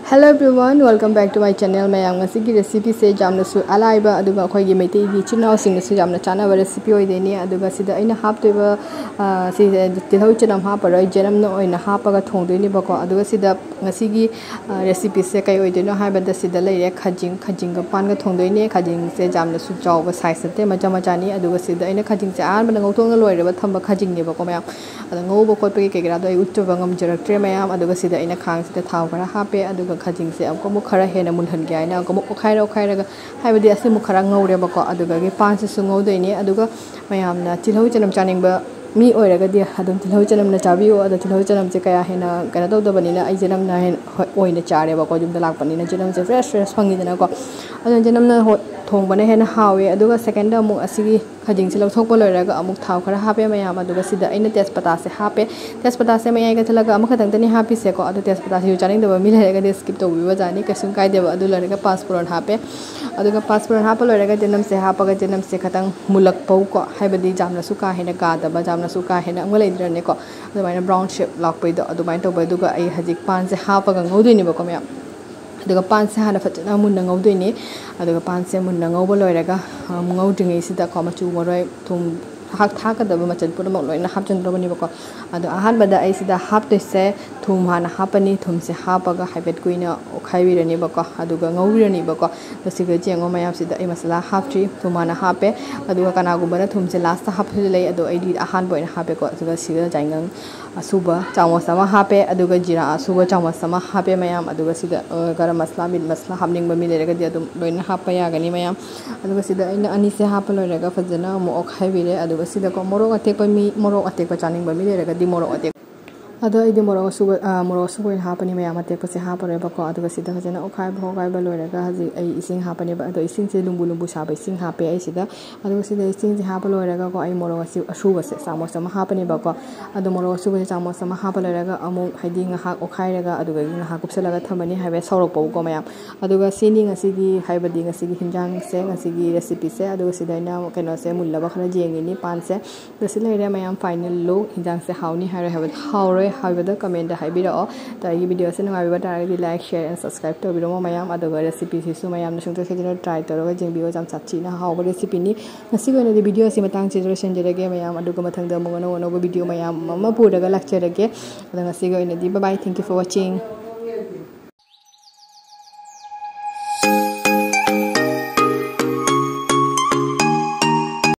Hello everyone, welcome back to my channel. I am going recipe se jamna su alaiba aduga khoi gi meitei gi chinaw sing su jamna chana recipe oi deni aduga sida aina hap toiba si tilhau chanam ha paroi jenam no oina hapaga thongdoi ni bako aduga sida ngasi gi recipe se kai oi deno haiba da sida leire khajing ga pan ga thongdoi ni khajing se jamna su chawba size te macha macha ni aduga sida aina khajing se an bana ngauthong ga loire ba thamba khajing ni bako mayam ada ngau ba khot pe ke gra do ai utto ba ngam jarak tre mayam aduga sida aina khang sida thaw kara hape aduga khajing se am ko mu khara hena mulhan gya na ko mu khaira ga haibadi asi mu khara ngau re ba ko aduga ge pan se su ngau doi ni aduga mayam na tilhau chanam chaning ba mi oiraga di adum tilhau chanam na chabi o adu tilhau chanam se kaya hena kana do bani na ai janam na hen oina chare ba ko jum da lak pani na janam se fresh phangi dana ko adu janam na thong bane hena hawe aduga second da mu asigi khajing se lok pa loiraga amuk thaw khara hape mayam aduga sida aina tespata se hape tespata se mayai ga thalaga amuk khadang tani hapi se ko adu tespata se chaning da ba mi leraga de skip to biwa jani kasum kai de ba adu loiraga passport hape aduga passport hapa loiraga janam se hapaga janam se khatang mulak pau ko haibadi jamna su ka hena ka da ba jamna su ka hena ngolai drane ko adu maina brown shape lak pai do adu main to ba duga ai hajik pan se hapaga ngaudoi ni ba ko mayam aduga pan se hana fachana mun ngaudoi ni aduga pan se mun ngauba loiraga ngaudingai sida ko machu moroi thum hak thaka da machan pura mok loina hapchan do bani bako adu ahan bada ai sida hap to se thum hana hapani thum se hapaga haibet kuina okhai rani bako aduga ngauri rani bako siga jengo mayam sida ai masala hapchi thum hana hape aduga kana gu bana thum se last hap lei adu ai di ahan boina hape ko aduga siga jangang asuba chamo sama hape aduga jira asuba chamo sama hape mayam aduga sida garam masala mit masala hapning ba mi lerega di adu loina hapa ya gani mayam aduga sida aina ani se hapa loiraga fajana mo okhai bire adu sida ko morok atek pa mi morok atek pa chaning ba mi lerega di morok atek ado idi morok suba in hapani mayam atek pa se hapa re ba ko adu sida hajana okhai ba loiraga haji ai ising hapani ba ado ising se lumbu saba ising hape ai sida adu sida ising se hapa loiraga ko ai morok asi asuba se samo sama hapani ba ko adu morok suba se samo sama hapa loiraga amu haidi nga hak okhai raga adu ga nga hak kupsalaga thamani haibe saurok pau ko mayam adu ga sini ngasi gi haibadi ngasi gi hinjang se ngasi gi recipe se adu sida na keno se mulla ba khana jengi ni pan se dasile re mayam final lo hinjang se hauni hare habat haure haibada comment da haibira o ta yi video se ngai ba ta like share and subscribe to biro mayam adu ga recipe si su mayam na sung to khejina try to ga jeng bio jam chachi na haw ba recipe ni ngasi go na di video si matang che solution jerege mayam adu ga mathang da mo no video mayam mama pura ga lecture ge adu ngasi go na di bye bye, thank you for watching.